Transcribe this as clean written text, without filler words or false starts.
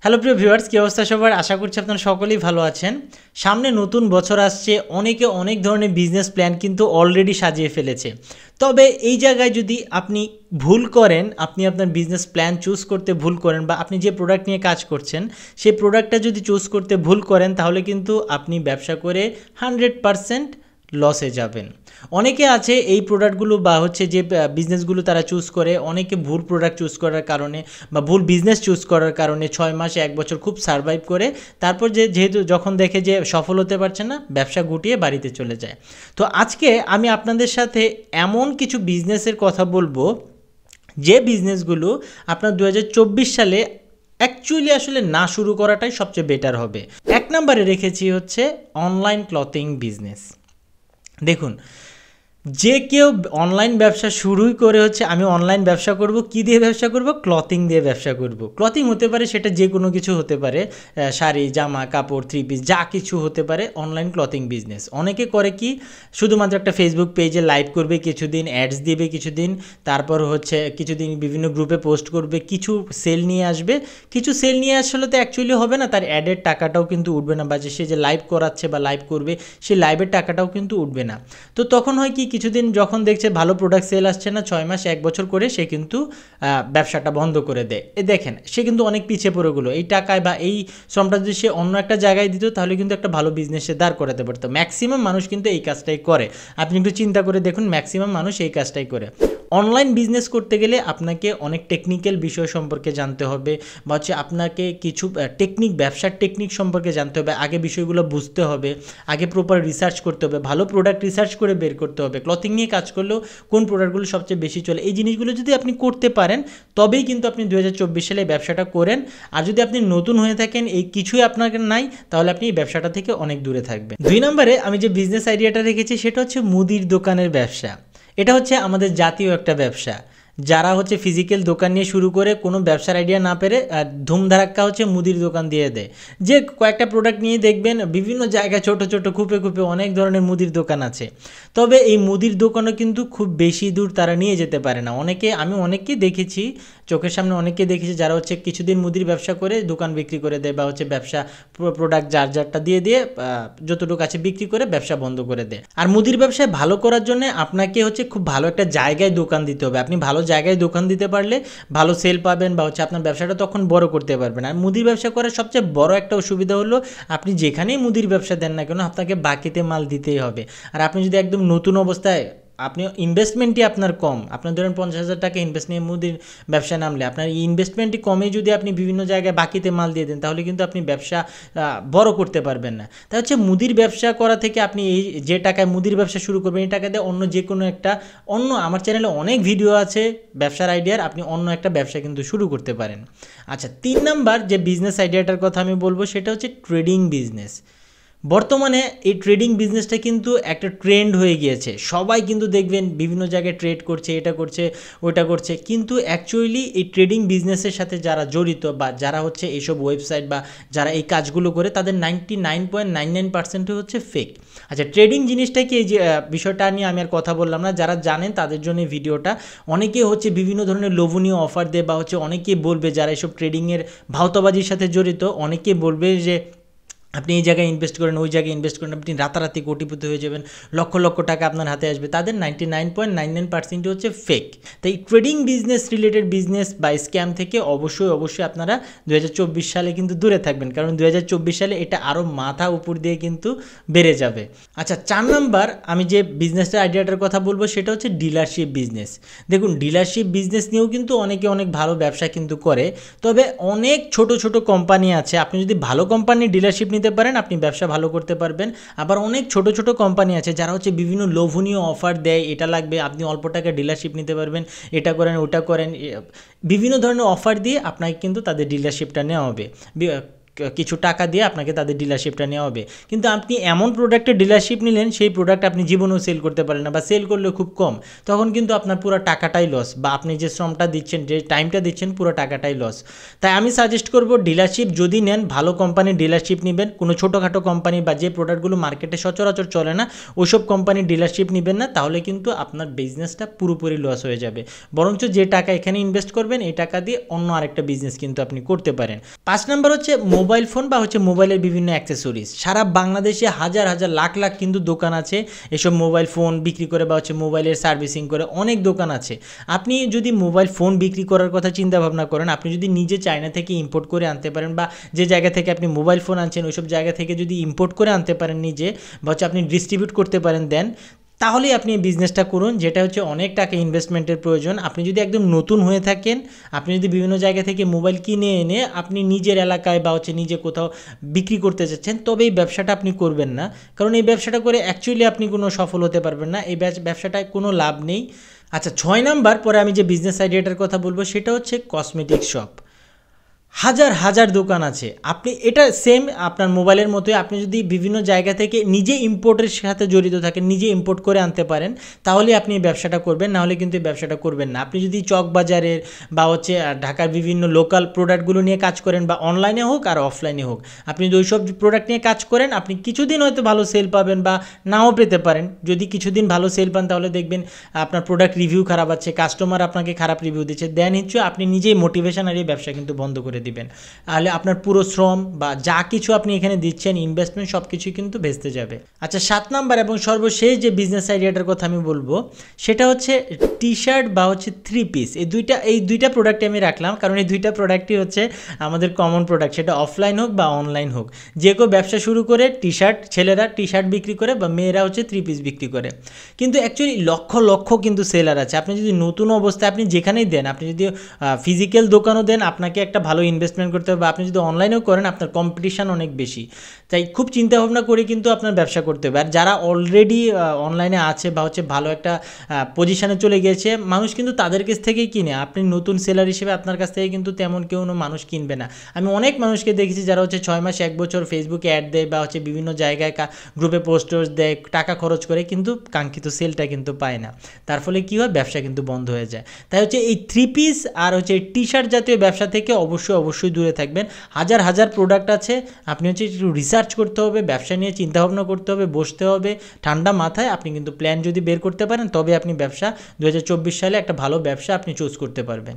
Hello প্রিয় viewers, কী অবস্থা সবার? আশা করছি আপনারা সকলেই ভালো আছেন। সামনে নতুন বছর আসছে, অনেকে অনেক ধরনের বিজনেস প্ল্যান কিন্তু অলরেডি সাজিয়ে ফেলেছে। তবে এই জায়গায় যদি আপনি ভুল করেন, আপনি আপনার বিজনেস প্ল্যান চুজ করতে ভুল করেন, বা আপনি যে প্রোডাক্ট নিয়ে কাজ করছেন সেই প্রোডাক্টটা যদি চুজ করতে ভুল করেন, তাহলে কিন্তু আপনি ব্যবসা করে 100% লসে যাবেন। অনেকে আছে এই প্রোডাক্টগুলো বা যে বিজনেসগুলো তারা চুজ করে, অনেকে ভুল প্রোডাক্ট চুজ করার কারণে বা ভুল বিজনেস চুজ করার কারণে 6 মাস 1 বছর খুব সারভাইভ করে, তারপর যেহেতু যখন দেখে যে সফল হতে পারছে না, ব্যবসা গুটিয়ে বাড়িতে চলে যায়। তো আজকে আমি আপনাদের সাথে এমন কিছু বিজনেসের কথা বলবো যে বিজনেসগুলো আপনার 2024 সালে অ্যাকচুয়ালি আসলে না শুরু করাটাই সবচেয়ে বেটার হবে। 1 নম্বরে রেখেছি হচ্ছে অনলাইন ক্লথিং বিজনেস। দেখুন, যে কেউ অনলাইন ব্যবসা শুরুই করে আমি অনলাইন ব্যবসা করব। কি দিয়ে ব্যবসা করব? ক্লথিং দিয়ে ব্যবসা করব। ক্লথিং হতে পারে, সেটা যে কোনো কিছু হতে পারে, শাড়ি, জামা কাপড়, 3 পিস, যা কিছু হতে পারে। অনলাইন ক্লথিং বিজনেস অনেকে করে কি, শুধুমাত্র একটা ফেসবুক পেজে লাইভ করবে কিছুদিন, অ্যাডস দিবে কিছুদিন, তারপর কিছুদিন বিভিন্ন গ্রুপে পোস্ট করবে, কিছু সেল নিয়ে আসবে। কিছু সেল নিয়ে আসলে তো অ্যাকচুয়ালি হবে না, তার অ্যাডের টাকাটাও কিন্তু উঠবে না, বা সে যে লাইভ করাচ্ছে বা লাইভ করবে সেই লাইভের টাকাটাও কিন্তু উঠবে না। তো তখন হয় কি, কিছুদিন যখন দেখছে ভালো প্রোডাক্ট সেল আসছে না, 6 মাস 1 বছর করে সে কিন্তু ব্যবসাটা বন্ধ করে দেয়। দেখেন, সে কিন্তু অনেক পিছিয়ে পড়ে গেলো। এই টাকায় বা এই শ্রমটা যদি সে অন্য একটা জায়গায় দিত, তাহলে কিন্তু একটা ভালো বিজনেসে দাঁড় করাতে পারতো। ম্যাক্সিমাম মানুষ কিন্তু এই কাজটাই করে। আপনি একটু চিন্তা করে দেখুন, ম্যাক্সিমাম মানুষ এই কাজটাই করে। অনলাইন বিজনেস করতে গেলে আপনাকে অনেক টেকনিক্যাল বিষয় সম্পর্কে জানতে হবে, বা আপনাকে কিছু ব্যবসার টেকনিক সম্পর্কে জানতে হবে। আগে বিষয়গুলো বুঝতে হবে, আগে প্রপার রিসার্চ করতে হবে, ভালো প্রোডাক্ট রিসার্চ করে বের করতে হবে। ক্লথিং নিয়ে কাজ করলেও কোন প্রোডাক্টগুলো সবচেয়ে বেশি চলে, এই জিনিসগুলো যদি আপনি করতে পারেন, তবেই কিন্তু আপনি 2024 সালে ব্যবসাটা করেন। আর যদি আপনি নতুন হয়ে থাকেন, এই কিছুই আপনার নাই, তাহলে আপনি এই ব্যবসাটা থেকে অনেক দূরে থাকবেন। 2 নম্বরে আমি যে বিজনেস আইডিয়াটা রেখেছি, সেটা হচ্ছে মুদির দোকানের ব্যবসা। এটা আমাদের জাতীয় একটা ব্যবসা। যারা ফিজিক্যাল দোকান নিয়ে শুরু করে কোনো ব্যবসার আইডিয়া না পেরে ধুমধারাক্কা মুদির দোকান দিয়ে দেয়। যে কয়েকটা প্রোডাক্ট নিয়ে দেখবেন বিভিন্ন জায়গায় ছোট ছোট খুপে খুপে অনেক ধরনের মুদির দোকান আছে। তবে এই মুদির দোকানও কিন্তু খুব বেশি দূর তারা নিয়ে যেতে পারে না। আমি অনেককেই দেখেছি, চোখের সামনে অনেককে দেখেছি, যারা কিছুদিন মুদির ব্যবসা করে দোকান বিক্রি করে দেয়, বা ব্যবসা প্রোডাক্ট যারটা দিয়ে যতটুকু আছে বিক্রি করে ব্যবসা বন্ধ করে দেয়। আর মুদির ব্যবসায় ভালো করার জন্য আপনাকে খুব ভালো একটা জায়গায় দোকান দিতে হবে। আপনি ভালো জায়গায় দোকান দিতে পারলে ভালো সেল পাবেন, বা আপনার ব্যবসাটা তখন বড় করতে পারবেন। আর মুদির ব্যবসা করার সবচেয়ে বড় একটা অসুবিধা হলো, আপনি যেখানেই মুদির ব্যবসা দেন না কেন, আপনাকে বাকিতে মাল দিতেই হবে। আর আপনি যদি একদম নতুন অবস্থায়, আপনি ইনভেস্টমেন্টই আপনার কম, আপনার ধরেন 50,000 টাকা ইনভেস্ট নিয়ে মুদির ব্যবসা নামলে, আপনার ইনভেস্টমেন্টই কমে যদি আপনি বিভিন্ন জায়গায় বাকিতে মাল দিয়ে দেন, তাহলে কিন্তু আপনি ব্যবসা বড় করতে পারবেন না। তাই মুদির ব্যবসা করা থেকে আপনি এই যে টাকায় মুদির ব্যবসা শুরু করবেন, এই টাকা দিয়ে অন্য যে কোনো একটা আমার চ্যানেলে অনেক ভিডিও আছে ব্যবসার আইডিয়ার, আপনি অন্য একটা ব্যবসা কিন্তু শুরু করতে পারেন। আচ্ছা, 3 নাম্বার যে বিজনেস আইডিয়াটার কথা আমি বলবো, সেটা হচ্ছে ট্রেডিং বিজনেস। বর্তমানে এই ট্রেডিং বিজনেসটা কিন্তু একটা ট্রেন্ড হয়ে গিয়েছে। সবাই কিন্তু দেখবেন বিভিন্ন জায়গায় ট্রেড করছে, এটা করছে ওটা করছে, কিন্তু অ্যাকচুয়ালি এই ট্রেডিং বিজনেসের সাথে যারা জড়িত, বা যারা এইসব ওয়েবসাইট বা যারা এই কাজগুলো করে, তাদের 99.99% ফেক। আচ্ছা, ট্রেডিং জিনিসটা কি, এই যে বিষয়টা নিয়ে আমি আর কথা বললাম না, যারা জানেন তাদের জন্য ভিডিওটা। অনেকে বিভিন্ন ধরনের লোভনীয় অফার দেয়, বা অনেকেই বলবে, যারা এইসব ট্রেডিংয়ের ভাওতাবাজির সাথে জড়িত, অনেকে বলবে যে আপনি এই জায়গায় ইনভেস্ট করেন, ওই জায়গায় ইনভেস্ট করেন, আপনি রাতারাতি কোটিপতি হয়ে যাবেন, লক্ষ লক্ষ টাকা আপনার হাতে আসবে। তাদের 99.99% ফেক। তাই ট্রেডিং বিজনেস রিলেটেড বিজনেস বা স্ক্যাম থেকে অবশ্যই আপনারা 2024 সালে কিন্তু দূরে থাকবেন, কারণ 2024 সালে এটা আরও মাথা উপর দিয়ে কিন্তু বেড়ে যাবে। আচ্ছা, 4 নাম্বার আমি যে বিজনেসটার আইডিয়াটার কথা বলবো, সেটা হচ্ছে ডিলারশিপ বিজনেস। দেখুন, ডিলারশিপ বিজনেস নিয়েও কিন্তু অনেকে অনেক ভালো ব্যবসা কিন্তু করে। তবে অনেক ছোট ছোট কোম্পানি আছে, আপনি যদি ভালো কোম্পানির ডিলারশিপ নিতে পারেন, আপনি ব্যবসা ভালো করতে পারবেন। আবার অনেক ছোট ছোট কোম্পানি আছে, যারা বিভিন্ন লোভনীয় অফার দেয়, এটা লাগবে, আপনি অল্প টাকা ডিলারশিপ নিতে পারবেন, এটা করেন ওটা করেন, বিভিন্ন ধরনের অফার দিয়ে আপনাকে কিন্তু তাদের ডিলারশিপটা নেওয়া হবে। কিছু টাকা দিয়ে আপনাকে তাদের ডিলারশিপটা নেওয়া হবে। কিন্তু আপনি এমন প্রোডাক্টের ডিলারশিপ নিলেন, সেই প্রোডাক্ট আপনি জীবনেও সেল করতে পারেন না, বা সেল করলেও খুব কম, তখন কিন্তু আপনার পুরো টাকাটাই লস, বা আপনি যে শ্রমটা দিচ্ছেন, যে টাইমটা দিচ্ছেন, পুরো টাকাটাই লস। তাই আমি সাজেস্ট করব, ডিলারশিপ যদি নেন, ভালো কোম্পানির ডিলারশিপ নেবেন। কোনো ছোটোখাটো কোম্পানি বা যে প্রোডাক্টগুলো মার্কেটে সচরাচর চলে না, ওইসব কোম্পানির ডিলারশিপ নেবেন না, তাহলে কিন্তু আপনার বিজনেসটা পুরোপুরি লস হয়ে যাবে। বরঞ্চ যে টাকা এখানে ইনভেস্ট করবেন, এই টাকা দিয়ে অন্য আরেকটা বিজনেস কিন্তু আপনি করতে পারেন। 5 নাম্বার হচ্ছে মোবাইল ফোন বা হচ্ছে মোবাইলের বিভিন্ন অ্যাক্সেসরিজ। সারা বাংলাদেশে হাজার হাজার লাখ লাখ কিন্তু দোকান আছে এসব মোবাইল ফোন বিক্রি করে বা হচ্ছে মোবাইলের সার্ভিসিং করে, অনেক দোকান আছে। আপনি যদি মোবাইল ফোন বিক্রি করার কথা চিন্তা ভাবনা করেন, আপনি যদি নিজে চায়না থেকে ইম্পোর্ট করে আনতে পারেন, বা যে জায়গা থেকে আপনি মোবাইল ফোন আনছেন ওইসব জায়গা থেকে যদি ইম্পোর্ট করে আনতে পারেন নিজে, বা হচ্ছে আপনি ডিস্ট্রিবিউট করতে পারেন, দেন তাহলেই আপনি এই বিজনেসটা করুন, যেটা হচ্ছে অনেক টাকা ইনভেস্টমেন্টের প্রয়োজন। আপনি যদি একদম নতুন হয়ে থাকেন, আপনি যদি বিভিন্ন জায়গা থেকে মোবাইল কিনে এনে আপনি নিজের এলাকায় বা হচ্ছে নিজে কোথাও বিক্রি করতে চাচ্ছেন, তবে এই ব্যবসাটা আপনি করবেন না। কারণ এই ব্যবসাটা করে অ্যাকচুয়ালি আপনি কোনো সফল হতে পারবেন না, এই ব্যবসাটায় কোনো লাভ নেই। আচ্ছা, 6 নাম্বার পরে আমি যে বিজনেস আইডিয়াটার কথা বলবো, সেটা হচ্ছে কসমেটিক শপ। হাজার হাজার দোকান আছে। আপনি এটা সেম আপনার মোবাইলের মতোই, আপনি যদি বিভিন্ন জায়গা থেকে নিজে ইম্পোর্টের সাথে জড়িত থাকেন, নিজে ইম্পোর্ট করে আনতে পারেন, তাহলে আপনি এই ব্যবসাটা করবেন, নাহলে কিন্তু এই ব্যবসাটা করবেন না। আপনি যদি চক বাজারের বা হচ্ছে ঢাকার বিভিন্ন লোকাল প্রোডাক্টগুলো নিয়ে কাজ করেন, বা অনলাইনে হোক আর অফলাইনে হোক, আপনি যদি ওইসব প্রোডাক্ট নিয়ে কাজ করেন, আপনি কিছুদিন হয়তো ভালো সেল পাবেন বা নাও পেতে পারেন। যদি কিছুদিন ভালো সেল পান, তাহলে দেখবেন আপনার প্রোডাক্ট রিভিউ খারাপ আছে, কাস্টমার আপনাকে খারাপ রিভিউ দিচ্ছে, দেন হচ্ছে আপনি নিজেই মোটিভেশন আর এই ব্যবসা কিন্তু বন্ধ করে দিবেন। তাহলে আপনার পুরো শ্রম বা যা কিছু আপনি এখানে দিচ্ছেন, ইনভেস্টমেন্ট, সব কিছুই কিন্তু ভেস্তে যাবে। আচ্ছা, 7 নাম্বার এবং সর্বশেষ যে বিজনেস আইডিয়াটার কথা আমি বলবো, সেটা হচ্ছে টি শার্ট বা হচ্ছে 3 পিস। এই দুইটা প্রোডাক্ট আমি রাখলাম, কারণ এই দুইটা প্রোডাক্টই হচ্ছে আমাদের কমন প্রোডাক্ট, সেটা অফলাইন হোক বা অনলাইন হোক। যে কেউ ব্যবসা শুরু করে, টি শার্ট, ছেলেরা টি শার্ট বিক্রি করে বা মেয়েরা হচ্ছে 3 পিস বিক্রি করে। কিন্তু অ্যাকচুয়ালি লক্ষ লক্ষ কিন্তু সেলার আছে। আপনি যদি নতুন অবস্থায় আপনি যেখানেই দেন, আপনি যদি ফিজিক্যাল দোকানও দেন, আপনাকে একটা ভালো ইনভেস্টমেন্ট করতে হবে, বা আপনি যদি অনলাইনেও করেন, আপনার কম্পিটিশান অনেক বেশি। তাই খুব চিন্তাভাবনা করে কিন্তু আপনার ব্যবসা করতে হবে। আর যারা অলরেডি অনলাইনে আছে বা হচ্ছে ভালো একটা পজিশানে চলে গিয়েছে, মানুষ কিন্তু তাদের কাছ থেকেই কিনে। আপনি নতুন সেলার হিসেবে আপনার কাছ থেকে কিন্তু তেমন কেউ মানুষ কিনবে না। আমি অনেক মানুষকে দেখেছি যারা হচ্ছে 6 মাস 1 বছর ফেসবুকে অ্যাড দেয় বা হচ্ছে বিভিন্ন জায়গায় গ্রুপে পোস্টার্স দেয়, টাকা খরচ করে, কিন্তু কাঙ্ক্ষিত সেলটা কিন্তু পায় না। তার ফলে কী হয়, ব্যবসা কিন্তু বন্ধ হয়ে যায়। তাই হচ্ছে এই 3 পিস আর হচ্ছে এই টি শার্ট জাতীয় ব্যবসা থেকে অবশ্যই দূরে থাকবেন। হাজার হাজার প্রোডাক্ট আছে, আপনি হচ্ছে একটু রিসার্চ করতে হবে, ব্যবসা নিয়ে চিন্তাভাবনা করতে হবে, বসতে হবে ঠান্ডা মাথায়। আপনি কিন্তু প্ল্যান যদি বের করতে পারেন, তবে আপনি ব্যবসা 2024 সালে একটা ভালো ব্যবসা আপনি চুজ করতে পারবেন।